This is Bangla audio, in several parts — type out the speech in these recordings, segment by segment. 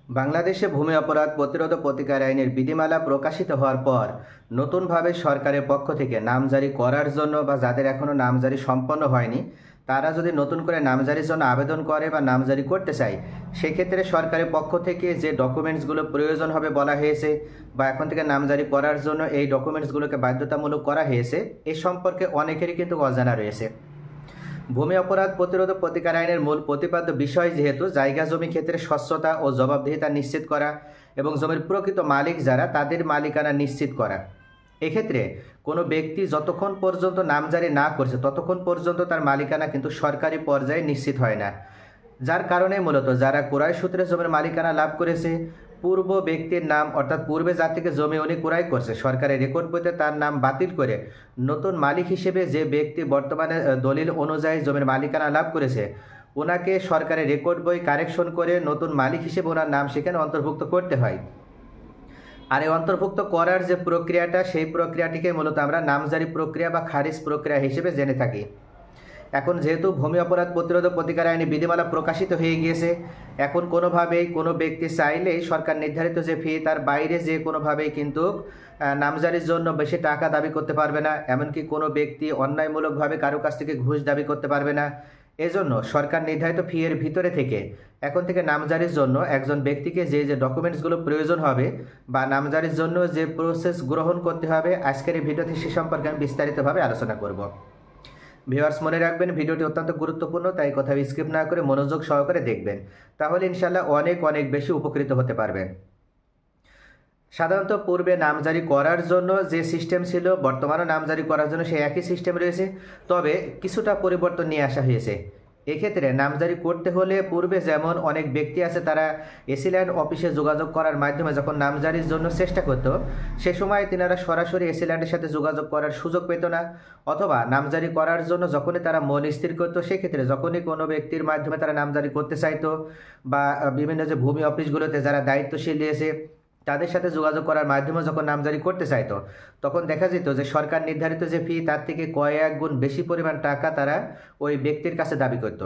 বাংলাদেশে ভূমি অপরাধ প্রতিরোধ ও প্রতিকার আইনের বিধিমালা প্রকাশিত হওয়ার পর নতুনভাবে সরকারের পক্ষ থেকে নামজারি করার জন্য বা যাদের এখনও নামজারি সম্পন্ন হয়নি তারা যদি নতুন করে নামজারির জন্য আবেদন করে বা নামজারি করতে চায়, সেক্ষেত্রে সরকারের পক্ষ থেকে যে ডকুমেন্টসগুলো প্রয়োজন হবে বলা হয়েছে বা এখন থেকে নামজারি করার জন্য এই ডকুমেন্টসগুলোকে বাধ্যতামূলক করা হয়েছে, এ সম্পর্কে অনেকেরই কিন্তু অজানা রয়েছে। ভূমি অপরাধ প্রতিরোধ ও প্রতিকার আইনের মূল প্রতিপাদ্য বিষয় যেহেতু জায়গা জমি ক্ষেত্রে স্বচ্ছতা ও জবাবদিহিতা নিশ্চিত করা এবং জমির প্রকৃত মালিক যারা তাদের মালিকানা নিশ্চিত করা। এক্ষেত্রে কোনো ব্যক্তি যতক্ষণ পর্যন্ত নামজারি না করছে ততক্ষণ পর্যন্ত তার মালিকানা কিন্তু সরকারি পর্যায়ে নিশ্চিত হয় না, যার কারণে মূলত যারা ক্রয় সূত্রে জমির মালিকানা লাভ করেছে পূর্ব ব্যক্তির নাম অর্থাৎ পূর্বে যার থেকে জমি উনি ক্রয় করছে সরকারি রেকর্ড বইতে তার নাম বাতিল করে নতুন মালিক হিসেবে যে ব্যক্তি বর্তমানে দলিল অনুযায়ী জমির মালিকানা লাভ করেছে ওনাকে সরকারের রেকর্ড বই কারেকশন করে নতুন মালিক হিসেবে ওনার নাম সেখানে অন্তর্ভুক্ত করতে হয়। আর এই অন্তর্ভুক্ত করার যে প্রক্রিয়াটা সেই প্রক্রিয়াটিকে মূলত আমরা নামজারি প্রক্রিয়া বা খারিজ প্রক্রিয়া হিসেবে জেনে থাকি। এখন যেহেতু ভূমি অপরাধ প্রতিরোধ প্রতিকার আইনে বিধিমালা প্রকাশিত হয়ে গিয়েছে, এখন কোনোভাবেই কোনো ব্যক্তি চাইলেই সরকার নির্ধারিত যে ফি তার বাইরে যে কোনোভাবেই কিন্তু নামজারির জন্য বেশি টাকা দাবি করতে পারবে না, এমনকি কোনো ব্যক্তি অন্যায়মূলকভাবে কারো কাছ থেকে ঘুষ দাবি করতে পারবে না। এজন্য সরকার নির্ধারিত ফি এর ভিতরে থেকে এখন থেকে নামজারির জন্য একজন ব্যক্তিকে যে যে ডকুমেন্টসগুলো প্রয়োজন হবে বা নামজারির জন্য যে প্রসেস গ্রহণ করতে হবে আজকের এই ভিডিওতে সে সম্পর্কে আমি বিস্তারিতভাবে আলোচনা করব। ভিউয়ার্স, মনে রাখবেন ভিডিওটি অত্যন্ত গুরুত্বপূর্ণ, তাই কথা স্কিপ না করে মনোযোগ সহকারে দেখবেন, তাহলে ইনশাল্লাহ অনেক অনেক বেশি উপকৃত হতে পারবেন। সাধারণত পূর্বে নামজারি করার জন্য যে সিস্টেম ছিল বর্তমানে নামজারি করার জন্য সেই একই সিস্টেম রয়েছে, তবে কিছুটা পরিবর্তন নিয়ে আসা হয়েছে। এক্ষেত্রে নামজারি করতে হলে পূর্বে যেমন অনেক ব্যক্তি আছে তারা এসিল্যান্ড অফিসে যোগাযোগ করার মাধ্যমে যখন নামজারির জন্য চেষ্টা করতো সে সময় তিনারা সরাসরি এসিল্যান্ডের সাথে যোগাযোগ করার সুযোগ পেত না, অথবা নামজারি করার জন্য যখনই তারা মন স্থির করতো সেক্ষেত্রে যখনই কোনো ব্যক্তির মাধ্যমে তারা নামজারি করতে চাইতো বা বিভিন্ন যে ভূমি অফিসগুলোতে যারা দায়িত্বশীল রয়েছে তাদের সাথে যোগাযোগ করার মাধ্যমে যখন নামজারি করতে চাইতো তখন দেখা যেত যে সরকার নির্ধারিত যে ফি তার থেকে কয়েক গুণ বেশি পরিমাণ টাকা তারা ওই ব্যক্তির কাছে দাবি করত।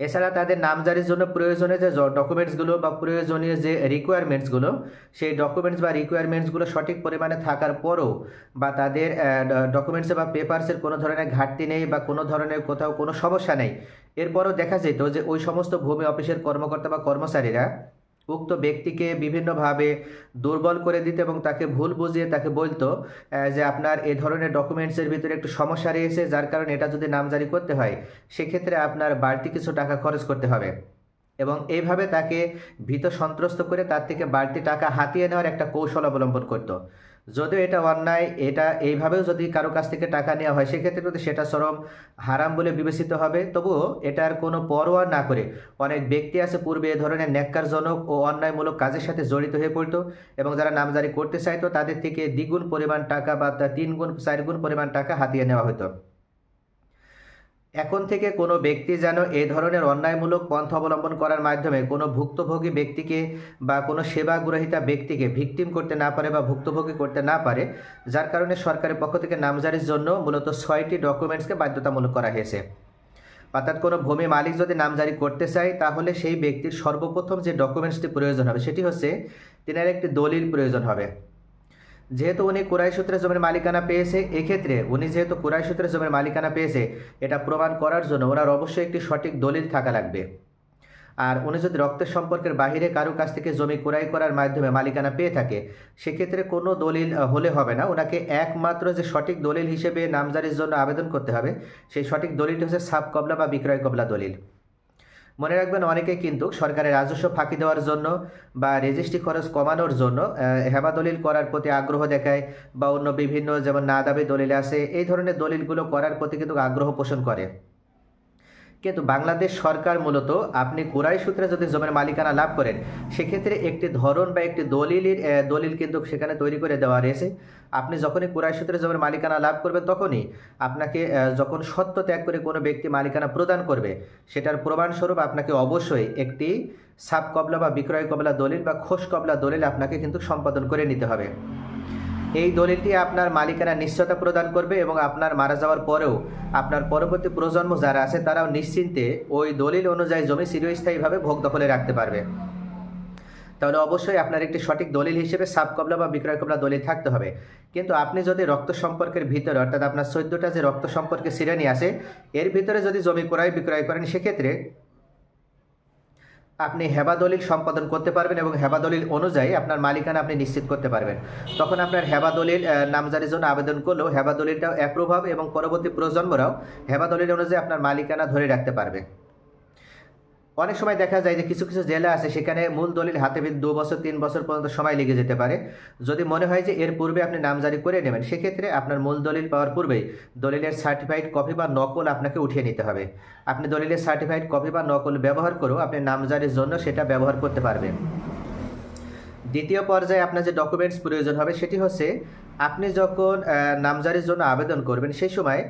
এছাড়া তাদের নামজারির জন্য প্রয়োজনীয় যে ডকুমেন্টসগুলো বা প্রয়োজনীয় যে রিকোয়ারমেন্টসগুলো সেই ডকুমেন্টস বা রিকোয়ারমেন্টসগুলো সঠিক পরিমাণে থাকার পরও বা তাদের ডকুমেন্টসে বা পেপারসের কোনো ধরনের ঘাটতি নেই বা কোনো ধরনের কোথাও কোনো সমস্যা নেই, এরপরও দেখা যেত যে ওই সমস্ত ভূমি অফিসের কর্মকর্তা বা কর্মচারীরা উক্ত ব্যক্তিকে বিভিন্নভাবে দুর্বল করে দিত এবং তাকে ভুল বুঝিয়ে তাকে বলতো যে আপনার এ ধরনের ডকুমেন্টসের ভিতরে একটু সমস্যা রয়েছে, যার কারণে এটা যদি নামজারি করতে হয় সেক্ষেত্রে আপনার বাড়তি কিছু টাকা খরচ করতে হবে, এবং এইভাবে তাকে ভীত সন্ত্রস্ত করে তার থেকে বাড়তি টাকা হাতিয়ে নেওয়ার একটা কৌশল অবলম্বন করত। যদিও এটা অন্যায়, এটা এইভাবেও যদি কারো কাছ থেকে টাকা নেওয়া হয় সেক্ষেত্রে কিন্তু সেটা চরম হারাম বলে বিবেচিত হবে। তবুও এটার কোনো পরোয়া না করে অনেক ব্যক্তি আছে পূর্বে এ ধরনের ন্যাক্কারজনক ও অন্যায়মূলক কাজের সাথে জড়িত হয়ে পড়তো এবং যারা নামজারি করতে চাইতো তাদের থেকে দ্বিগুণ পরিমাণ টাকা বা 3 গুণ 4 গুণ পরিমাণ টাকা হাতিয়ে নেওয়া হতো। এখন থেকে কোনো ব্যক্তি যেন এই ধরনের অন্যায়মূলক পন্থা অবলম্বন করার মাধ্যমে কোনো ভুক্তভোগী ব্যক্তিকে বা কোনো সেবা গ্রহীতা ব্যক্তিকে ভিকটিম করতে না পারে বা ভুক্তভোগী করতে না পারে, যার কারণে সরকারের পক্ষ থেকে নামজারির জন্য মূলত 6টি ডকুমেন্টসকে বাধ্যতামূলক করা হয়েছে। অর্থাৎ কোনো ভূমি মালিক যদি নামজারি করতে চায় তাহলে সেই ব্যক্তির সর্বপ্রথম যে ডকুমেন্টসটি প্রয়োজন হবে সেটি হচ্ছে তিনার একটি দলিল প্রয়োজন হবে। যেহেতু উনি ক্রয় সূত্রে জমির মালিকানা পেয়েছে, এক্ষেত্রে উনি যেহেতু ক্রয় সূত্রে জমির মালিকানা পেয়েছে এটা প্রমাণ করার জন্য ওনার অবশ্যই একটি সঠিক দলিল থাকা লাগবে। আর উনি যদি রক্তের সম্পর্কের বাহিরে কারো কাছ থেকে জমি ক্রয় করার মাধ্যমে মালিকানা পেয়ে থাকে সেক্ষেত্রে কোনো দলিল হলে হবে না, ওনাকে একমাত্র যে সঠিক দলিল হিসেবে নামজারির জন্য আবেদন করতে হবে সেই সঠিক দলিলটি হচ্ছে সাব কবলা বা বিক্রয় কবলা দলিল। মনে রাখবেন অনেকে কিন্তু সরকারের রাজস্ব ফাঁকি দেওয়ার জন্য বা রেজিস্ট্রি খরচ কমানোর জন্য হেবা দলিল করার প্রতি আগ্রহ দেখায় বা অন্য বিভিন্ন যেমন না দাবি দলিল আছে এই ধরনের দলিলগুলো করার প্রতি কিন্তু আগ্রহ পোষণ করে। কিন্তু বাংলাদেশ সরকার মূলত আপনি ক্রয় সূত্রে যদি জমির মালিকানা লাভ করেন সেক্ষেত্রে একটি ধরন বা একটি দলিল কিন্তু সেখানে তৈরি করে দেওয়া রয়েছে। আপনি যখনই ক্রয় সূত্রে জমির মালিকানা লাভ করবেন তখনই আপনাকে যখন সত্য ত্যাগ করে কোনো ব্যক্তি মালিকানা প্রদান করবে সেটার প্রমাণস্বরূপ আপনাকে অবশ্যই একটি সাব কবলা বা বিক্রয় কবলা দলিল বা খোস কবলা দলিল আপনাকে কিন্তু সম্পাদন করে নিতে হবে। এই দলিলটি আপনার মালিকানা নিশ্চয়তা প্রদান করবে এবং আপনার মারা যাওয়ার পরেও আপনার পরবর্তী প্রজন্ম যারা আছে তারাও নিশ্চিন্তে ওই দলিল অনুযায়ী জমি চিরস্থায়ীভাবে ভোগ দখলে রাখতে পারবে। তাহলে অবশ্যই আপনার একটি সঠিক দলিল হিসেবে সাব কবলা বা বিক্রয় কবলা দলিল থাকতে হবে। কিন্তু আপনি যদি রক্ত সম্পর্কের ভিতরে অর্থাৎ আপনার 14টা যে রক্ত সম্পর্কে শ্রেণী আছে এর ভিতরে যদি জমি ক্রয় বিক্রয় করেন, সেক্ষেত্রে আপনি হেবা দলিল সম্পাদন করতে পারবেন এবং হেবা দলিল অনুযায়ী আপনার মালিকানা আপনি নিশ্চিত করতে পারবেন। তখন আপনার হেবা দলিল নামজারির জন্য আবেদন করলেও হেবা দলিলটাও অ্যাপ্রুভ হবে এবং পরবর্তী প্রজন্মরাও হেবা দলিল অনুযায়ী আপনার মালিকানা ধরে রাখতে পারবে। অনেক সময় দেখা যায় যে কিছু কিছু জেলা আছে সেখানে মূল দলিল হাতে 2 বছর 3 বছর পর্যন্ত সময় লেগে যেতে পারে। যদি মনে হয় যে এর পূর্বে আপনি নামজারি করে নেবেন, সেক্ষেত্রে আপনার মূল দলিল পাওয়ার পূর্বেই দলিলের সার্টিফাইড কপি বা নকল আপনাকে উঠিয়ে নিতে হবে। আপনি দলিলের সার্টিফাইড কপি বা নকল ব্যবহার করেও আপনি নামজারির জন্য সেটা ব্যবহার করতে পারবেন। দ্বিতীয় পর্যায়ে আপনার যে ডকুমেন্টস প্রয়োজন হবে সেটি হচ্ছে, আপনি যখন নামজারির জন্য আবেদন করবেন সেই সময়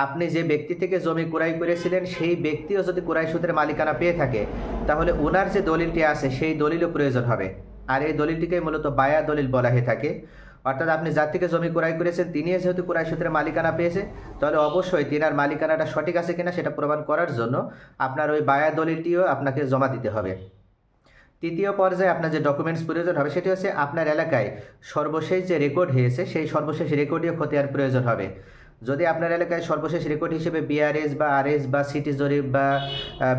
আপনি যে ব্যক্তি থেকে জমি ক্রয় করেছিলেন সেই ব্যক্তিও যদি ক্রয় সূত্রে মালিকানা পেয়ে থাকে, তাহলে ওনার যে দলিলটি আছে সেই দলিলও প্রয়োজন হবে। আর এই দলিলটিকে মূলত বায়া দলিল বলা হয়ে থাকে। অর্থাৎ আপনি যার থেকে জমি ক্রয় করেছেন তিনিও যেহেতু ক্রয় সূত্রে মালিকানা পেয়েছে, তাহলে অবশ্যই তিনার মালিকানাটা সঠিক আছে কিনা সেটা প্রমাণ করার জন্য আপনার ওই বায়া দলিলটিও আপনাকে জমা দিতে হবে। তৃতীয় পর্যায়ে আপনার যে ডকুমেন্টস প্রয়োজন হবে সেটি হচ্ছে, আপনার এলাকায় সর্বশেষ যে রেকর্ড হয়েছে সেই সর্বশেষ রেকর্ডীয় খতিয়ান প্রয়োজন হবে। যদি আপনার এলাকায় সর্বশেষ রেকর্ড হিসেবে বিআরএস বা আরএস বা সিটি জরিপ বা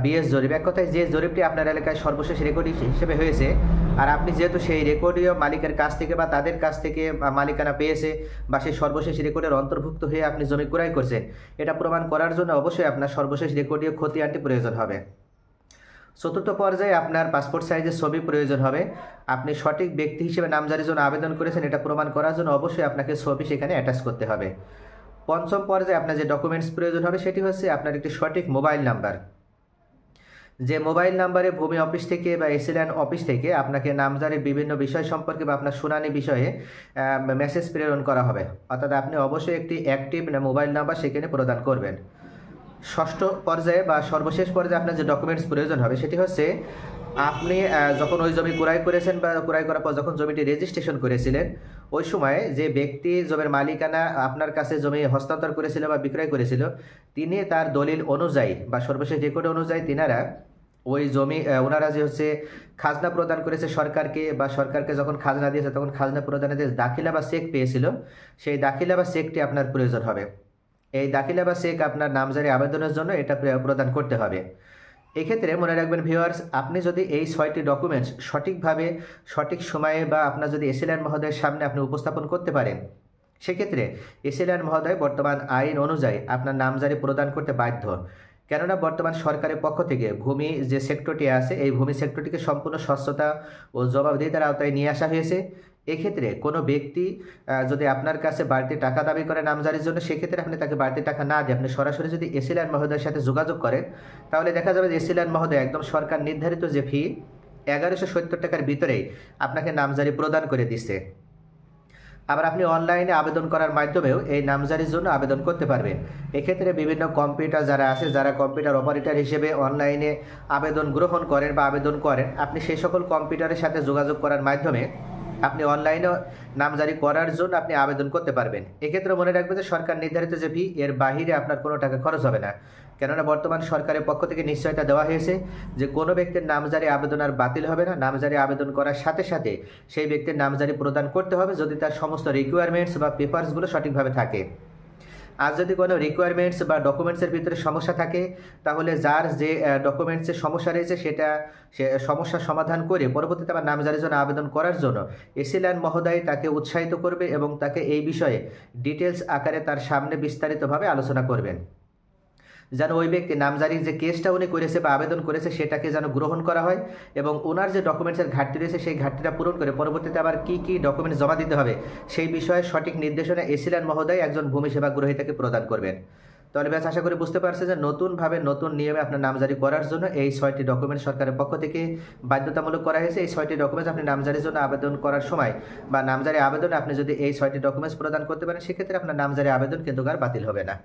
বিএস জরিপ, এক কথায় যে জরিপটি আপনার এলাকায় সর্বশেষ রেকর্ড হিসেবে হয়েছে, আর আপনি যেহেতু সেই রেকর্ডীয় মালিকের কাছ থেকে বা তাদের কাছ থেকে মালিকানা পেয়েছে বা সেই সর্বশেষ রেকর্ডের অন্তর্ভুক্ত হয়ে আপনি জমি ক্রয় করছেন, এটা প্রমাণ করার জন্য অবশ্যই আপনার সর্বশেষ রেকর্ডীয় খতিয়ানটি প্রয়োজন হবে। চতুর্থ পর্যায়ে আপনার পাসপোর্ট সাইজের ছবি প্রয়োজন হবে। আপনি সঠিক ব্যক্তি হিসেবে নামজারির জন্য আবেদন করেছেন এটা প্রমাণ করার জন্য অবশ্যই আপনাকে ছবি সেখানে অ্যাটাচ করতে হবে। পঞ্চম পর্যায়ে আপনার যে ডকুমেন্টস প্রয়োজন হবে সেটি হচ্ছে আপনার একটি সঠিক মোবাইল নাম্বার। যে মোবাইল নাম্বারে ভূমি অফিস থেকে বা এসিল্যান্ড অফিস থেকে আপনাকে নামজারির বিভিন্ন বিষয় সম্পর্কে বা আপনার শুনানি বিষয়ে মেসেজ প্রেরণ করা হবে। অর্থাৎ আপনি অবশ্যই একটি অ্যাক্টিভ মোবাইল নাম্বার সেখানে প্রদান করবেন। ষষ্ঠ পর্যায়ে বা সর্বশেষ পর্যায়ে আপনার যে ডকুমেন্টস প্রয়োজন হবে সেটি হচ্ছে, আপনি যখন ওই জমি ক্রয় করেছেন বা ক্রয় করার পর যখন জমিটি রেজিস্ট্রেশন করেছিলেন, ওই সময় যে ব্যক্তি জমির মালিকানা আপনার কাছে জমি হস্তান্তর করেছিল বা বিক্রয় করেছিল, তিনি তার দলিল অনুযায়ী বা সর্বশেষ রেকর্ড অনুযায়ী তিনারা ওই জমি ওনারা যে হচ্ছে খাজনা প্রদান করেছে সরকারকে, বা সরকারকে যখন খাজনা দিয়েছে তখন খাজনা প্রদানের যে দাখিলা বা চেক পেয়েছিল, সেই দাখিলা বা চেকটি আপনার প্রয়োজন হবে। এই দাখিলা বা চেক আপনার নামজারি আবেদনের জন্য এটা প্রদান করতে হবে। এক্ষেত্রে মনে রাখবেন ভিউয়ার্স, আপনি যদি এই 6টি ডকুমেন্টস সঠিকভাবে সঠিক সময়ে বা আপনার যদি এসিল্যান্ড মহোদয়ের সামনে আপনি উপস্থাপন করতে পারেন, সেক্ষেত্রে এসিল্যান্ড মহোদয় বর্তমান আইন অনুযায়ী আপনার নামজারি প্রদান করতে বাধ্য। কেননা বর্তমান সরকারের পক্ষ থেকে ভূমি যে সেক্টরটি আছে এই ভূমি সেক্টরটিকে সম্পূর্ণ স্বচ্ছতা ও জবাবদিহিতার আওতায় নিয়ে আসা হয়েছে। এক্ষেত্রে কোনো ব্যক্তি যদি আপনার কাছে বাড়তি টাকা দাবি করে নামজারির জন্য, সেক্ষেত্রে আপনি তাকে বাড়তি টাকা না দিয়ে আপনি সরাসরি যদি এসিল্যান্ড মহোদয়ের সাথে যোগাযোগ করেন, তাহলে দেখা যাবে যে এসিল্যান্ড মহোদয় একদম সরকার নির্ধারিত যে ফি 1170 টাকার ভিতরেই আপনাকে নামজারি প্রদান করে দিচ্ছে। আবার আপনি অনলাইনে আবেদন করার মাধ্যমেও এই নামজারির জন্য আবেদন করতে পারবেন। এক্ষেত্রে বিভিন্ন কম্পিউটার যারা আছে, যারা কম্পিউটার অপারেটর হিসেবে অনলাইনে আবেদন গ্রহণ করেন বা আবেদন করেন, আপনি সেই সকল কম্পিউটারের সাথে যোগাযোগ করার মাধ্যমে আপনি অনলাইনে নামজারি করার জন্য আপনি আবেদন করতে পারবেন। এক্ষেত্রে মনে রাখবেন যে সরকার নির্ধারিত যে ফি এর বাহিরে আপনার কোনো টাকা খরচ হবে না। কেননা বর্তমান সরকারের পক্ষ থেকে নিশ্চয়তা দেওয়া হয়েছে যে কোনো ব্যক্তির নামজারি আবেদন আর বাতিল হবে না। নামজারি আবেদন করার সাথে সাথে সেই ব্যক্তির নামজারি প্রদান করতে হবে যদি তার সমস্ত রিকোয়ারমেন্টস বা পেপারসগুলো সঠিকভাবে থাকে। আর যদি কোনো রিকোয়ারমেন্টস বা ডকুমেন্টসের ভিতরে সমস্যা থাকে, তাহলে যার যে ডকুমেন্টসের সমস্যা রয়েছে সে সমস্যার সমাধান করে পরবর্তীতে আবার নামজারির জন্য আবেদন করার জন্য এসিল্যান্ড মহোদয় তাকে উৎসাহিত করবে এবং তাকে এই বিষয়ে ডিটেলস আকারে তার সামনে বিস্তারিতভাবে আলোচনা করবেন, যেন ওই ব্যক্তি নামজারির যে কেসটা উনি করেছে বা আবেদন করেছে সেটাকে যেন গ্রহণ করা হয় এবং ওনার যে ডকুমেন্টসের ঘাটতি রয়েছে সেই ঘাটতিটা পূরণ করে পরবর্তীতে আবার কী কী ডকুমেন্টস জমা দিতে হবে সেই বিষয়ে সঠিক নির্দেশনা এসিল্যান্ড মহোদয় একজন ভূমি সেবা গ্রহীতাকে প্রদান করবেন। তাহলে ব্যাস আশা করি বুঝতে পারছে যে নতুনভাবে নতুন নিয়মে আপনার নামজারি করার জন্য এই 6টি ডকুমেন্ট সরকারের পক্ষ থেকে বাধ্যতামূলক করা হয়েছে। এই 6টি ডকুমেন্টস আপনি নামজারির জন্য আবেদন করার সময় বা নামজারি আবেদনে আপনি যদি এই 6টি ডকুমেন্টস প্রদান করতে পারেন, সেক্ষেত্রে আপনার নামজারি আবেদন কিন্তু আর বাতিল হবে না।